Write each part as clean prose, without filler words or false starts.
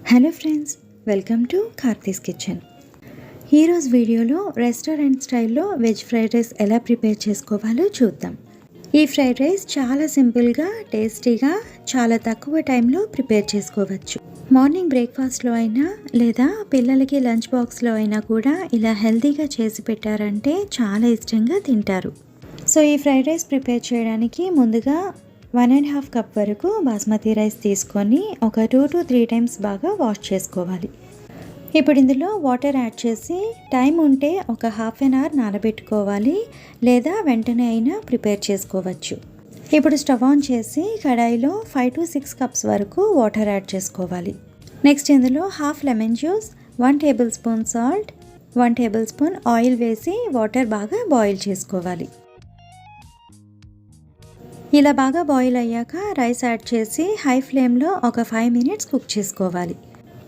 Hello friends, welcome to Karthi's kitchen. ఈరోజు వీడియోలో restaurant స్టైల్లో వెజ్ ఫ్రైడ్ రైస్ ఎలా ప్రిపేర్ చేసుకోవాలో చూద్దాం. ఈ ఫ్రైడ్ రైస్ చాలా సింపుల్గా, టేస్టీగా, చాలా తక్కువ టైంలో ప్రిపేర్ చేసుకోవచ్చు. మార్నింగ్ బ్రేక్ఫాస్ట్లో అయినా లేదా పిల్లలకి లంచ్ బాక్స్లో అయినా కూడా ఇలా హెల్తీగా చేసి పెట్టారంటే చాలా ఇష్టంగా తింటారు. సో ఈ ఫ్రైడ్ రైస్ ప్రిపేర్ చేయడానికి ముందుగా 1.5 కప్ వరకు బాస్మతి రైస్ తీసుకొని ఒక 2 to 3 టైమ్స్ బాగా వాష్ చేసుకోవాలి. ఇప్పుడు ఇందులో వాటర్ యాడ్ చేసి టైం ఉంటే ఒక హాఫ్ అన్ అవర్ నానబెట్టుకోవాలి, లేదా వెంటనే అయినా ప్రిపేర్ చేసుకోవచ్చు. ఇప్పుడు స్టవ్ ఆన్ చేసి కడాయిలో 5 to 6 కప్స్ వరకు వాటర్ యాడ్ చేసుకోవాలి. నెక్స్ట్ ఇందులో half lemon juice, 1 table spoon salt, 1 table spoon oil వేసి వాటర్ బాగా బాయిల్ చేసుకోవాలి. ఇలా బాగా బాయిల్ అయ్యాక రైస్ యాడ్ చేసి హై ఫ్లేమ్లో ఒక 5 మినిట్స్ కుక్ చేసుకోవాలి.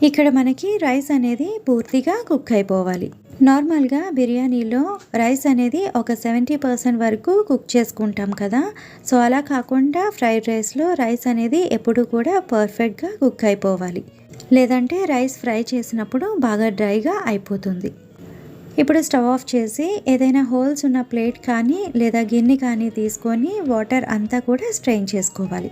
ఇక్కడ మనకి రైస్ అనేది పూర్తిగా కుక్ అయిపోవాలి. నార్మల్గా బిర్యానీలో రైస్ అనేది ఒక 70% వరకు కుక్ చేసుకుంటాం కదా, సో అలా కాకుండా ఫ్రైడ్ రైస్లో రైస్ అనేది ఎప్పుడు కూడా పర్ఫెక్ట్గా కుక్ అయిపోవాలి, లేదంటే రైస్ ఫ్రై చేసినప్పుడు బాగా డ్రైగా అయిపోతుంది. ఇప్పుడు స్టవ్ ఆఫ్ చేసి ఏదైనా హోల్స్ ఉన్న ప్లేట్ కానీ లేదా గిన్నె కానీ తీసుకొని వాటర్ అంతా కూడా స్ట్రెయిన్ చేసుకోవాలి.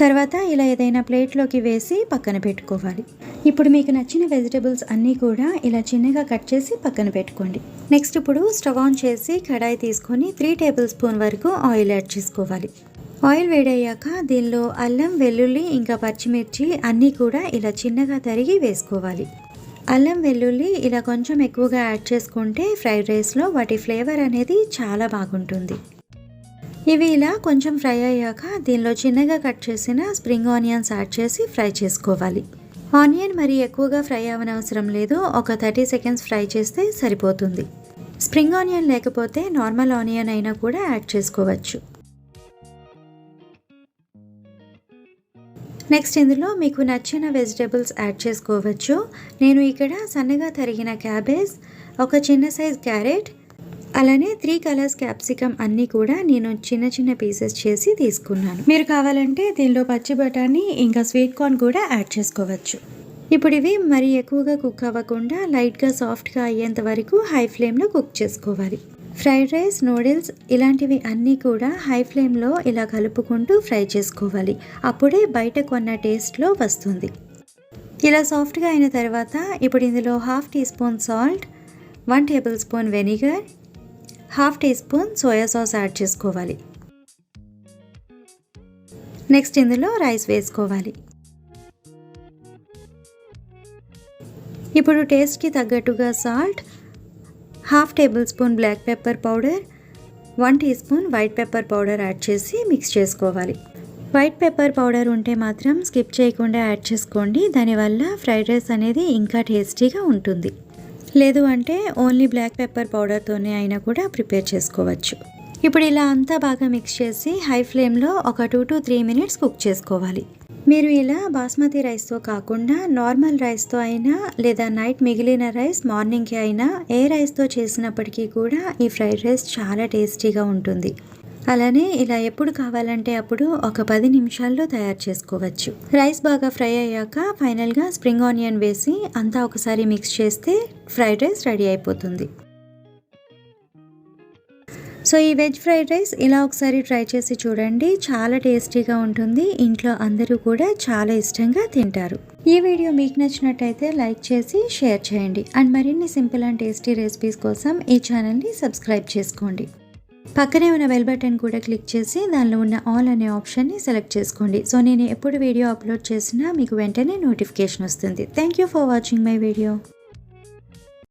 తర్వాత ఇలా ఏదైనా ప్లేట్లోకి వేసి పక్కన పెట్టుకోవాలి. ఇప్పుడు మీకు నచ్చిన వెజిటబుల్స్ అన్నీ కూడా ఇలా చిన్నగా కట్ చేసి పక్కన పెట్టుకోండి. నెక్స్ట్ ఇప్పుడు స్టవ్ ఆన్ చేసి కడాయి తీసుకొని 3 టేబుల్ స్పూన్ వరకు ఆయిల్ యాడ్ చేసుకోవాలి. ఆయిల్ వేడయ్యాక దీనిలో అల్లం, వెల్లుల్లి ఇంకా పచ్చిమిర్చి అన్నీ కూడా ఇలా చిన్నగా తరిగి వేసుకోవాలి. అల్లం, వెల్లుల్లి ఇలా కొంచెం ఎక్కువగా యాడ్ చేసుకుంటే ఫ్రైడ్ రైస్లో వాటి ఫ్లేవర్ అనేది చాలా బాగుంటుంది. ఇవి ఇలా కొంచెం ఫ్రై అయ్యాక దీనిలో చిన్నగా కట్ చేసిన స్ప్రింగ్ ఆనియన్స్ యాడ్ చేసి ఫ్రై చేసుకోవాలి. ఆనియన్ మరి ఎక్కువగా ఫ్రై అవ్వనవసరం లేదు, ఒక 30 సెకండ్స్ ఫ్రై చేస్తే సరిపోతుంది. స్ప్రింగ్ ఆనియన్ లేకపోతే నార్మల్ ఆనియన్ అయినా కూడా యాడ్ చేసుకోవచ్చు. నెక్స్ట్ ఇందులో మీకు నచ్చిన వెజిటబుల్స్ యాడ్ చేసుకోవచ్చు. నేను ఇక్కడ సన్నగా తరిగిన క్యాబేజ్, ఒక చిన్న సైజ్ క్యారెట్, అలానే 3 కలర్స్ క్యాప్సికమ్ అన్నీ కూడా నేను చిన్న చిన్న పీసెస్ చేసి తీసుకున్నాను. మీరు కావాలంటే దీనిలో పచ్చి బఠానీ ఇంకా స్వీట్ కార్న్ కూడా యాడ్ చేసుకోవచ్చు. ఇప్పుడు ఇవి మరి ఎక్కువగా కుక్ అవ్వకుండా లైట్గా సాఫ్ట్గా అయ్యేంత వరకు హై ఫ్లేమ్లో కుక్ చేసుకోవాలి. ఫ్రైడ్ రైస్, నూడిల్స్ ఇలాంటివి అన్నీ కూడా హై ఫ్లేమ్లో ఇలా కలుపుకుంటూ ఫ్రై చేసుకోవాలి. అప్పుడే బయట కొన్న టేస్ట్లో వస్తుంది. ఇలా సాఫ్ట్గా అయిన తర్వాత ఇప్పుడు ఇందులో 1/2 teaspoon salt, 1 tablespoon vinegar, 1/2 teaspoon soya sauce add చేసుకోవాలి. నెక్స్ట్ ఇందులో రైస్ వేసుకోవాలి. ఇప్పుడు టేస్ట్కి తగ్గట్టుగా salt, 1/2 tablespoon black pepper powder, 1 teaspoon white pepper powder add చేసి మిక్స్ చేసుకోవాలి. వైట్ పెప్పర్ పౌడర్ ఉంటే మాత్రం స్కిప్ చేయకుండా యాడ్ చేసుకోండి, దానివల్ల ఫ్రైడ్ రైస్ అనేది ఇంకా టేస్టీగా ఉంటుంది. లేదు అంటే ఓన్లీ బ్లాక్ పెప్పర్ పౌడర్తోనే అయినా కూడా ప్రిపేర్ చేసుకోవచ్చు. ఇప్పుడు ఇలా అంతా బాగా మిక్స్ చేసి హై ఫ్లేమ్లో ఒక 2 to 3 మినిట్స్ కుక్ చేసుకోవాలి. మీరు ఇలా బాస్మతి రైస్తో కాకుండా నార్మల్ రైస్తో అయినా లేదా నైట్ మిగిలిన రైస్ మార్నింగ్కి అయినా ఏ రైస్తో చేసినప్పటికీ కూడా ఈ ఫ్రైడ్ రైస్ చాలా టేస్టీగా ఉంటుంది. అలానే ఇలా ఎప్పుడు కావాలంటే అప్పుడు ఒక 10 నిమిషాల్లో తయారు చేసుకోవచ్చు. రైస్ బాగా ఫ్రై అయ్యాక ఫైనల్గా స్ప్రింగ్ ఆనియన్ వేసి అంతా ఒకసారి మిక్స్ చేస్తే ఫ్రైడ్ రైస్ రెడీ అయిపోతుంది. సో ఈ వెజ్ ఫ్రైడ్ రైస్ ఇలా ఒకసారి ట్రై చేసి చూడండి, చాలా టేస్టీగా ఉంటుంది. ఇంట్లో అందరూ కూడా చాలా ఇష్టంగా తింటారు. ఈ వీడియో మీకు నచ్చినట్టయితే లైక్ చేసి షేర్ చేయండి. అండ్ మరిన్ని సింపుల్ అండ్ టేస్టీ రెసిపీస్ కోసం ఈ ఛానల్ని సబ్స్క్రైబ్ చేసుకోండి. పక్కనే ఉన్న బెల్ బటన్ కూడా క్లిక్ చేసి దానిలో ఉన్న ఆల్ అనే ఆప్షన్ని సెలెక్ట్ చేసుకోండి. సో నేను ఎప్పుడు వీడియో అప్లోడ్ చేసినా మీకు వెంటనే నోటిఫికేషన్ వస్తుంది. Thank you for watching my video.